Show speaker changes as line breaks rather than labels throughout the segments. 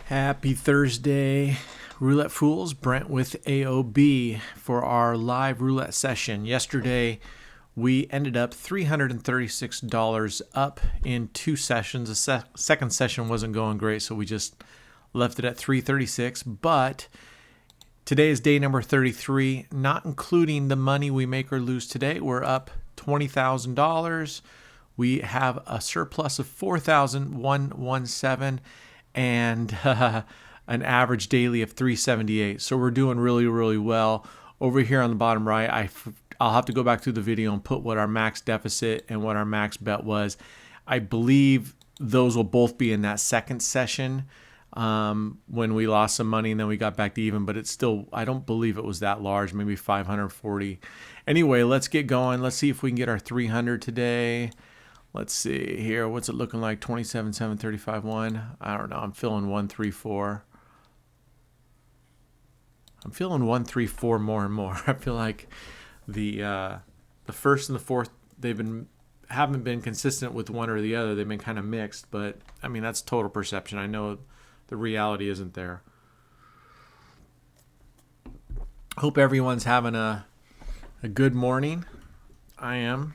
Happy Thursday, Roulette Fools. Brent with AOB for our live roulette session. Yesterday, we ended up $336 up in two sessions. The second session wasn't going great, so we just left it at $336. But today is day number 33, not including the money we make or lose today. We're up $20,000. We have a surplus of $4,117 and an average daily of 378. So we're doing really, really well. Over here on the bottom right, I'll have to go back through the video and put what our max deficit and what our max bet was. I believe those will both be in that second session when we lost some money and then we got back to even, but it's still, I don't believe it was that large, maybe 540. Anyway, let's get going. Let's see if we can get our 300 today. Let's see here. What's it looking like? 27,735.1. I don't know. I'm feeling 134. I'm feeling 134 more and more. I feel like the first and the fourth haven't been consistent with one or the other. They've been kind of mixed, but I mean that's total perception. I know the reality isn't there. Hope everyone's having a good morning. I am.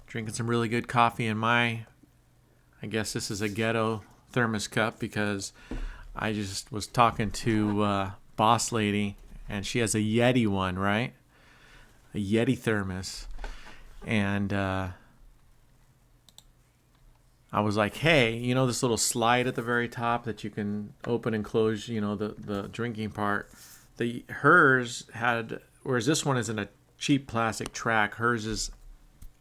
Drinking some really good coffee in I guess this is a ghetto thermos cup because I just was talking to Boss Lady and she has a Yeti one, right? A Yeti thermos. And I was like, hey, you know this little slide at the very top that you can open and close, you know, the drinking part? Hers had, whereas this one isn't a cheap plastic track, hers is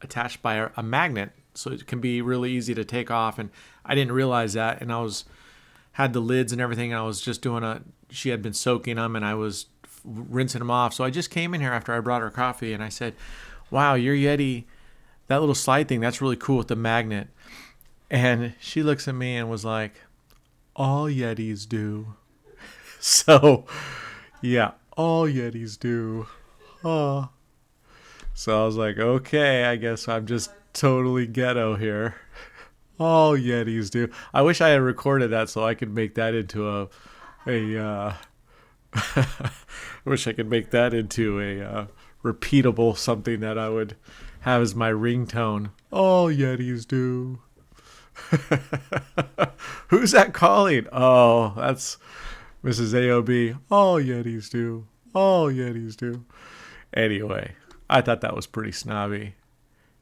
attached by a magnet, so it can be really easy to take off, and I didn't realize that, and had the lids and everything, and I was just she had been soaking them and I was rinsing them off. So I just came in here after I brought her coffee and I said, wow, your Yeti, that little slide thing, that's really cool with the magnet. And she looks at me and was like, all Yetis do. So yeah, all Yetis do. Oh. So I was like, okay, I guess I'm just totally ghetto here. All Yetis do. I wish I had recorded that so I could make that into I wish I could make that into a repeatable something that I would have as my ringtone. All Yetis do. Who's that calling? Oh, that's Mrs. AOB. All Yetis do. All Yetis do. Anyway, I thought that was pretty snobby.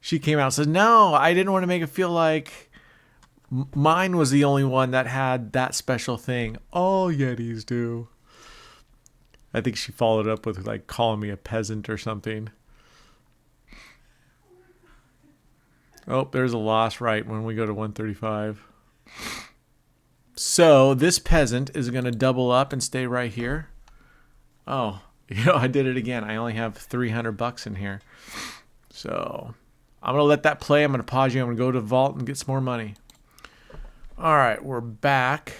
She came out and said, no, I didn't want to make it feel like mine was the only one that had that special thing. All Yetis do. I think she followed up with like calling me a peasant or something. Oh, there's a loss right when we go to 135. So this peasant is going to double up and stay right here. Oh, I did it again. I only have $300 in here. So I'm going to let that play. I'm going to pause you. I'm going to go to the vault and get some more money. All right, we're back.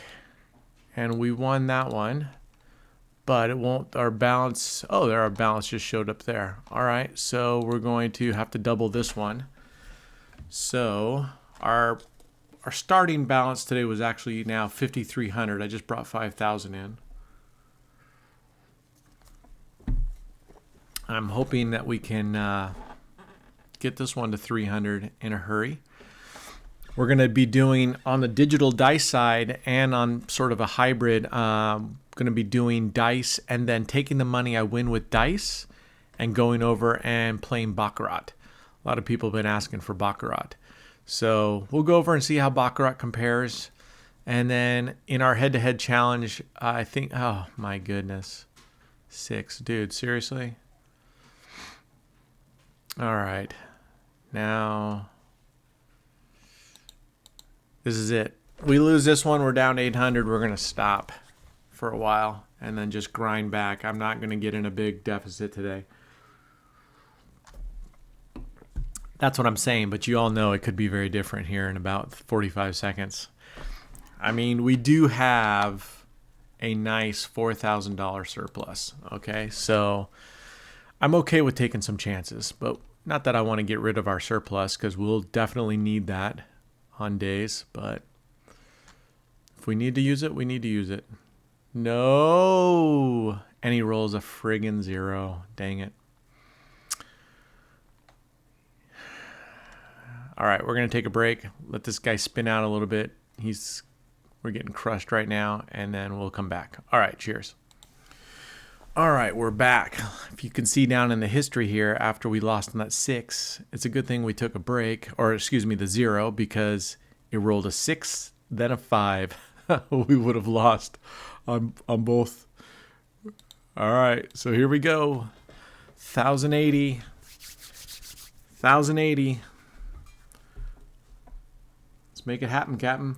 And we won that one. But it won't, our balance, our balance just showed up there. All right, so we're going to have to double this one. So our starting balance today was actually now 5,300. I just brought 5,000 in. I'm hoping that we can get this one to 300 in a hurry. We're going to be doing on the digital dice side and on sort of a hybrid, going to be doing dice and then taking the money I win with dice and going over and playing Baccarat. A lot of people have been asking for Baccarat. So we'll go over and see how Baccarat compares. And then in our head-to-head challenge, I think, oh my goodness, 6. Dude, seriously? All right, now this is it. We lose this one, we're down 800. We're gonna stop for a while and then just grind back. I'm not gonna get in a big deficit today. That's what I'm saying, but you all know it could be very different here in about 45 seconds. I mean, we do have a nice $4,000 surplus, okay? So I'm okay with taking some chances, but not that I want to get rid of our surplus because we'll definitely need that on days, but If we need to use it, we need to use it. No. And he rolls a friggin' 0. Dang it. All right, we're going to take a break. Let this guy spin out a little bit. We're getting crushed right now, and then we'll come back. All right, cheers. All right, we're back. If you can see down in the history here, after we lost on that 6, it's a good thing we took a break, or excuse me, the 0, because it rolled a 6, then a 5. We would have lost on both. All right, so here we go. 1,080. 1,080. Let's make it happen, Captain.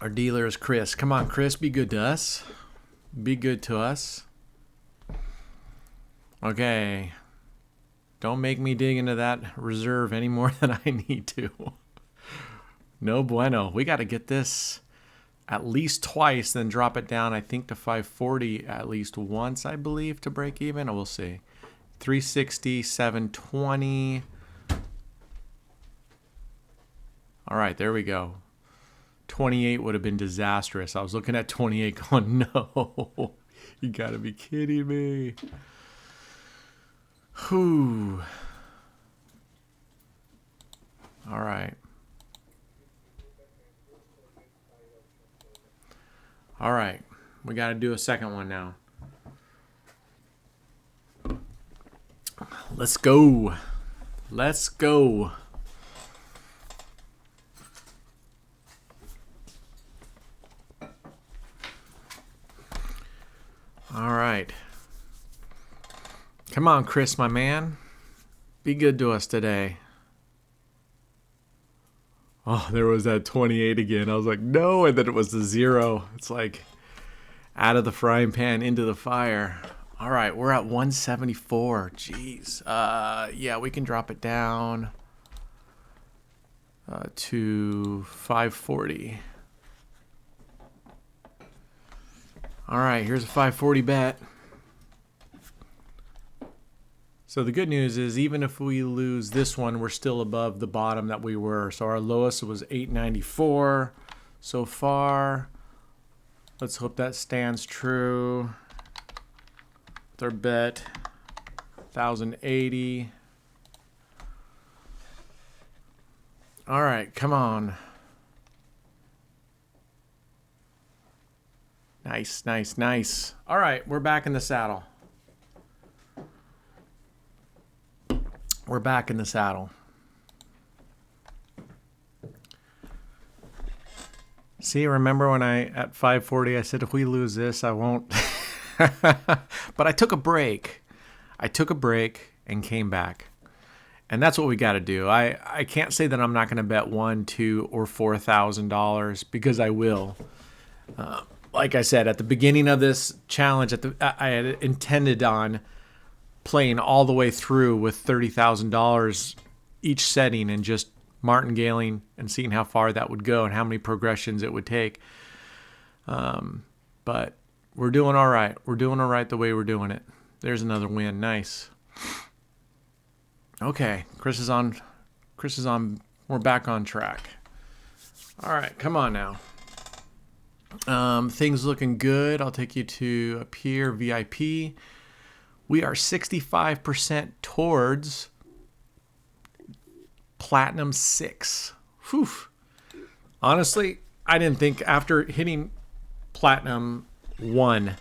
Our dealer is Chris. Come on, Chris, be good to us. Be good to us. Okay. Don't make me dig into that reserve any more than I need to. No bueno. We got to get this at least twice, then drop it down, I think, to 540 at least once, I believe, to break even. We'll see. 360, 720. All right, there we go. 28 would have been disastrous. I was looking at 28 going, no, you got to be kidding me. Whew. All right. All right. We got to do a second one now. Let's go. Let's go. All right. Come on, Chris, my man. Be good to us today. Oh, there was that 28 again. I was like, no, and then it was the 0. It's like out of the frying pan into the fire. All right, we're at 174. Jeez. Yeah, we can drop it down to 540. All right, here's a 540 bet. So the good news is even if we lose this one, we're still above the bottom that we were. So our lowest was 894 so far. Let's hope that stands true. With our bet, 1,080. All right, come on. Nice, nice, nice. All right, we're back in the saddle. We're back in the saddle. See, remember when at 540, I said, if we lose this, I won't. But I took a break. I took a break and came back. And that's what we got to do. I can't say that I'm not going to bet $1, $2, or $4,000 because I will. Like I said, at the beginning of this challenge, I had intended on playing all the way through with $30,000 each setting and just martingaling and seeing how far that would go and how many progressions it would take. But we're doing all right. We're doing all right the way we're doing it. There's another win. Nice. Okay, Chris is on. We're back on track. All right, come on now. Things looking good. I'll take you to up here, VIP. We are 65% towards Platinum 6. Whew. Honestly, I didn't think after hitting Platinum 1,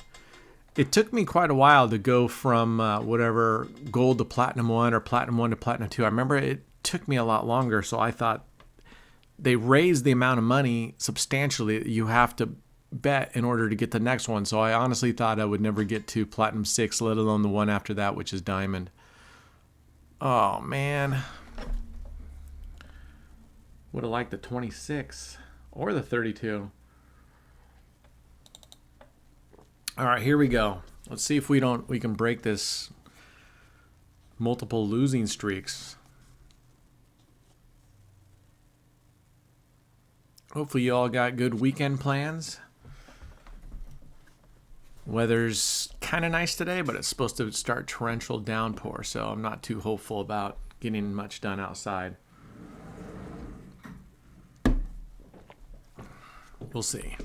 it took me quite a while to go from whatever Gold to Platinum 1 or Platinum 1 to Platinum 2. I remember it took me a lot longer, so I thought they raised the amount of money substantially that you have to bet in order to get the next one. So I honestly thought I would never get to Platinum 6, let alone the one after that, which is Diamond. Oh, man. Would have liked the 26 or the 32. All right, here we go. Let's see if we can break this multiple losing streaks. Hopefully you all got good weekend plans. Weather's kind of nice today, but it's supposed to start torrential downpour, so I'm not too hopeful about getting much done outside. We'll see.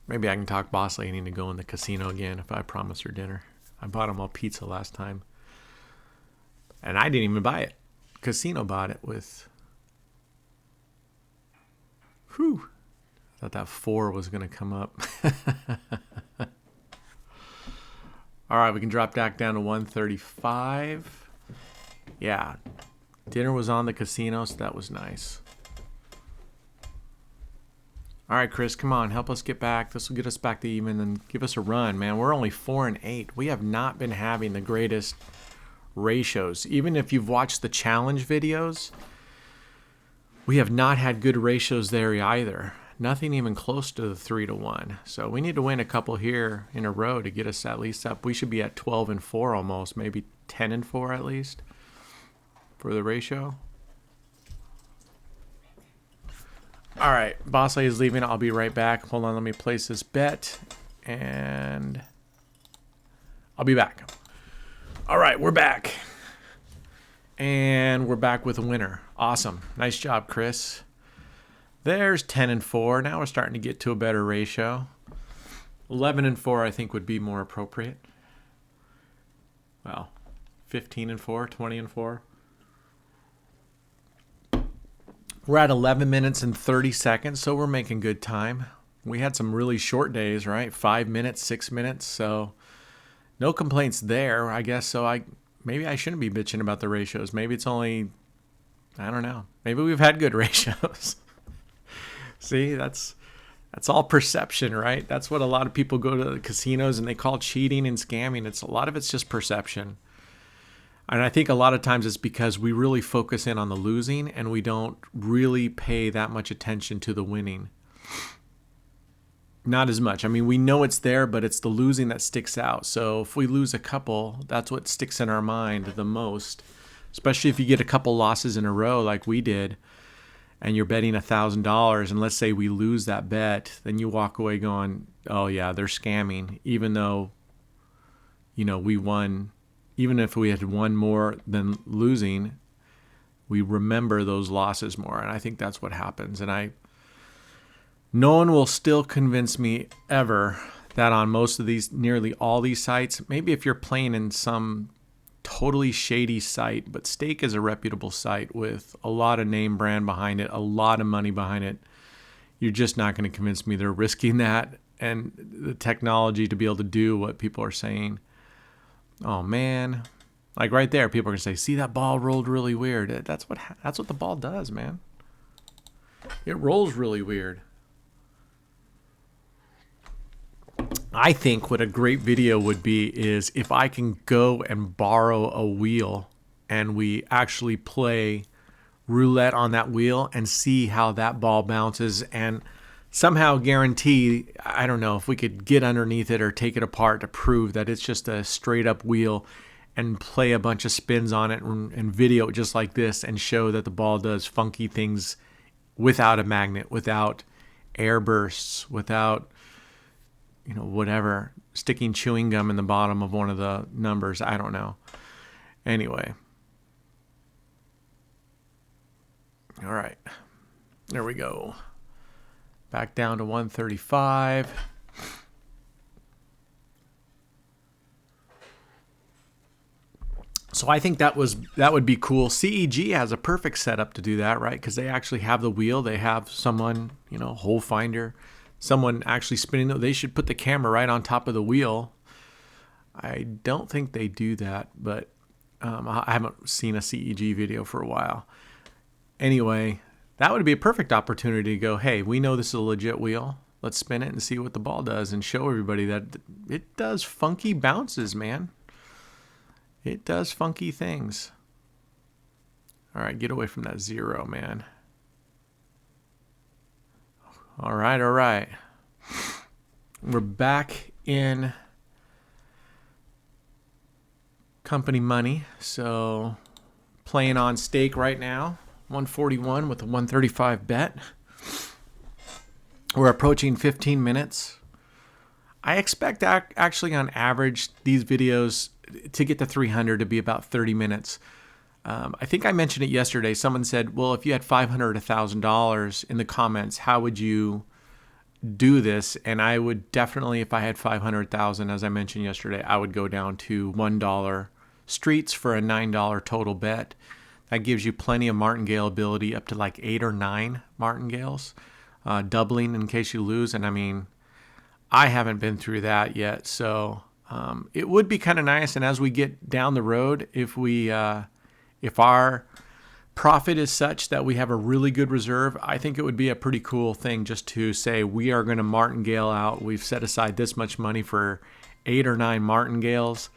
Maybe I can talk Boss Lady into go in the casino again if I promise her dinner. I bought him all pizza last time. And I didn't even buy it. Casino bought it with... Whew. I thought that 4 was going to come up. All right, we can drop back down to 135. Yeah. Dinner was on the casino, so that was nice. All right, Chris, come on. Help us get back. This will get us back to even and give us a run, man. We're only 4-8. We have not been having the greatest ratios. Even if you've watched the challenge videos, we have not had good ratios there either. Nothing even close to the 3-1. So we need to win a couple here in a row to get us at least up. We should be at 12-4 almost, maybe 10-4 at least for the ratio. All right, Boss Lady is leaving. I'll be right back. Hold on, let me place this bet, and I'll be back. All right, we're back. And we're back with a winner. Awesome. Nice job, Chris. There's 10-4. Now we're starting to get to a better ratio. 11-4 I think would be more appropriate. Well, 15-4, 20-4. We're at 11 minutes and 30 seconds, so we're making good time. We had some really short days, right? 5 minutes, 6 minutes, so no complaints there, I guess. So maybe I shouldn't be bitching about the ratios. Maybe it's only, I don't know. Maybe we've had good ratios. See, that's all perception, right? That's what a lot of people go to the casinos and they call cheating and scamming. A lot of it's just perception. And I think a lot of times it's because we really focus in on the losing and we don't really pay that much attention to the winning. Not as much. I mean, we know it's there, but it's the losing that sticks out. So if we lose a couple, that's what sticks in our mind the most, especially if you get a couple losses in a row like we did and you're betting $1,000 and let's say we lose that bet, then you walk away going, oh yeah, they're scamming, even though, we won. Even if we had won more than losing, we remember those losses more. And I think that's what happens. And no one will still convince me ever that on most of these, nearly all these sites, maybe if you're playing in some totally shady site, but Stake is a reputable site with a lot of name brand behind it, a lot of money behind it, you're just not going to convince me they're risking that and the technology to be able to do what people are saying. Oh man, like right there, people are gonna say, "See, that ball rolled really weird." That's what the ball does, man. It rolls really weird. I think what a great video would be is if I can go and borrow a wheel and we actually play roulette on that wheel and see how that ball bounces and somehow guarantee, I don't know, if we could get underneath it or take it apart to prove that it's just a straight up wheel and play a bunch of spins on it and video it just like this and show that the ball does funky things without a magnet, without air bursts, without, whatever, sticking chewing gum in the bottom of one of the numbers. I don't know. Anyway. All right. There we go. Back down to 135. So I think that would be cool. CEG has a perfect setup to do that, right? Because they actually have the wheel. They have someone, hole finder, someone actually spinning it. They should put the camera right on top of the wheel. I don't think they do that, but I haven't seen a CEG video for a while. Anyway, that would be a perfect opportunity to go, hey, we know this is a legit wheel. Let's spin it and see what the ball does and show everybody that it does funky bounces, man. It does funky things. All right, get away from that 0, man. All right. We're back in company money. So playing on Stake right now. 141 with a 135 bet. We're approaching 15 minutes. I expect actually on average these videos to get to 300 to be about 30 minutes. I think I mentioned it yesterday. Someone said, well, if you had $500 or $1,000 in the comments, how would you do this? And I would definitely, if I had 500,000, as I mentioned yesterday, I would go down to $1 streets for a $9 total bet. That gives you plenty of martingale ability, up to like 8 or 9 martingales, doubling in case you lose. And I mean, I haven't been through that yet, so it would be kind of nice. And as we get down the road, if our profit is such that we have a really good reserve, I think it would be a pretty cool thing just to say we are going to martingale out. We've set aside this much money for 8 or 9 martingales.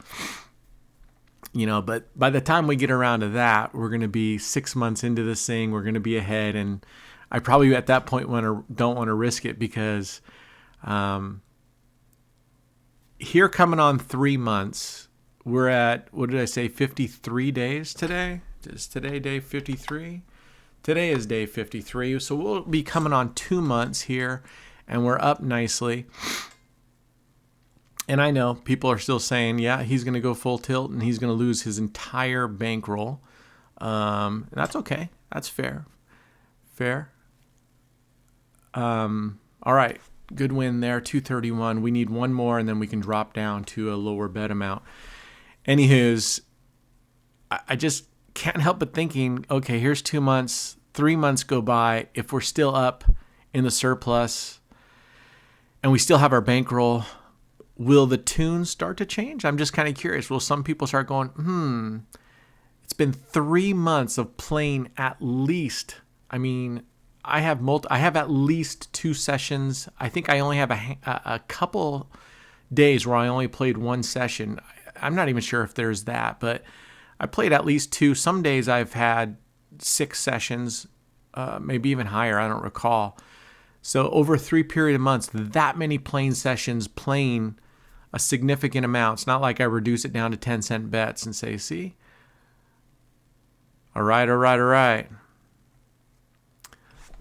But by the time we get around to that, we're going to be 6 months into this thing. We're going to be ahead, and I probably at that point don't want to risk it because here coming on 3 months, we're at, what did I say, 53 days today? Is today day 53? Today is day 53, so we'll be coming on 2 months here, and we're up nicely. And I know people are still saying, yeah, he's going to go full tilt and he's going to lose his entire bankroll. And that's okay. That's fair. All right. Good win there. 231. We need one more and then we can drop down to a lower bet amount. Anywho's, I just can't help but thinking, okay, here's 2 months, 3 months go by. If we're still up in the surplus and we still have our bankroll, will the tunes start to change? I'm just kind of curious. Will some people start going, it's been 3 months of playing at least. I mean, I have at least 2 sessions. I think I only have a couple days where I only played 1 session. I'm not even sure if there's that, but I played at least 2. Some days I've had 6 sessions, maybe even higher. I don't recall. So over a 3 period of months, that many playing sessions, playing a significant amount. It's not like I reduce it down to 10-cent bets and say, see? All right.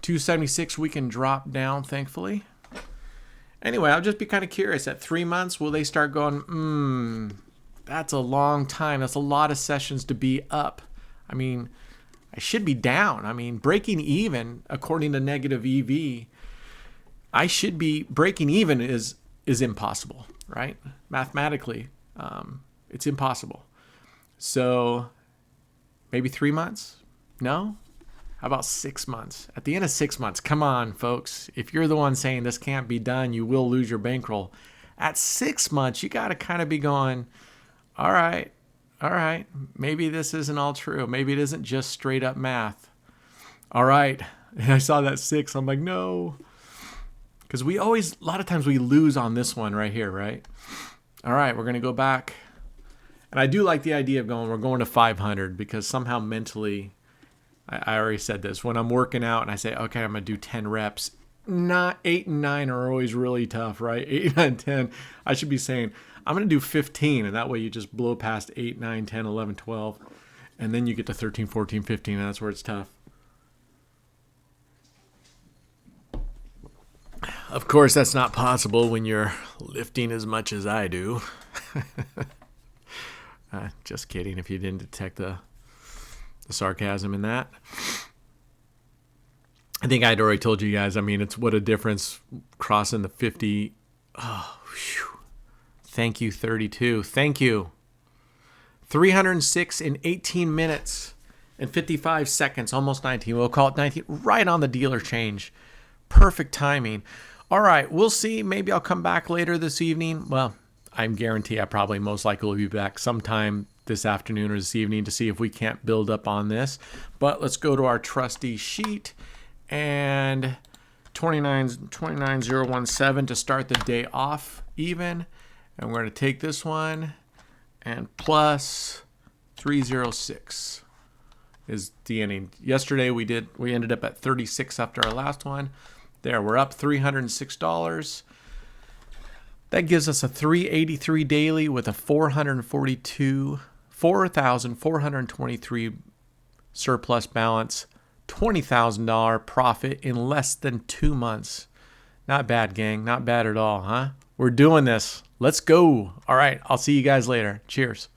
276 we can drop down, thankfully. Anyway, I'll just be kind of curious. At 3 months, will they start going, that's a long time. That's a lot of sessions to be up. I mean, I should be down. I mean, breaking even, according to negative EV, I should be breaking even is impossible, right? Mathematically, it's impossible. So maybe 3 months? No? How about 6 months? At the end of 6 months, come on, folks. If you're the one saying this can't be done, you will lose your bankroll. At 6 months, you got to kind of be going, all right, maybe this isn't all true. Maybe it isn't just straight up math. All right. And I saw that 6. I'm like, no. Because a lot of times we lose on this one right here, right? All right, we're going to go back. And I do like the idea of we're going to 500 because somehow mentally, I already said this, when I'm working out and I say, okay, I'm going to do 10 reps, 8 and 9 are always really tough, right? 8, 9, 10. I should be saying, I'm going to do 15, and that way you just blow past 8, 9, 10, 11, 12, and then you get to 13, 14, 15, and that's where it's tough. Of course, that's not possible when you're lifting as much as I do. Just kidding if you didn't detect the sarcasm in that. I think I'd already told you guys, I mean, it's what a difference crossing the 50. Oh, whew. Thank you, 32. Thank you. 306 in 18 minutes and 55 seconds, almost 19. We'll call it 19, right on the dealer change. Perfect timing. All right, we'll see. Maybe I'll come back later this evening. Well, I guarantee I probably most likely will be back sometime this afternoon or this evening to see if we can't build up on this. But let's go to our trusty sheet and 29017 to start the day off even. And we're going to take this one and plus 306 is the ending. Yesterday we ended up at 36 after our last one. There, we're up $306. That gives us a 383 daily with a 4,423 surplus balance, $20,000 profit in less than 2 months. Not bad, gang. Not bad at all, huh? We're doing this. Let's go. All right, I'll see you guys later. Cheers.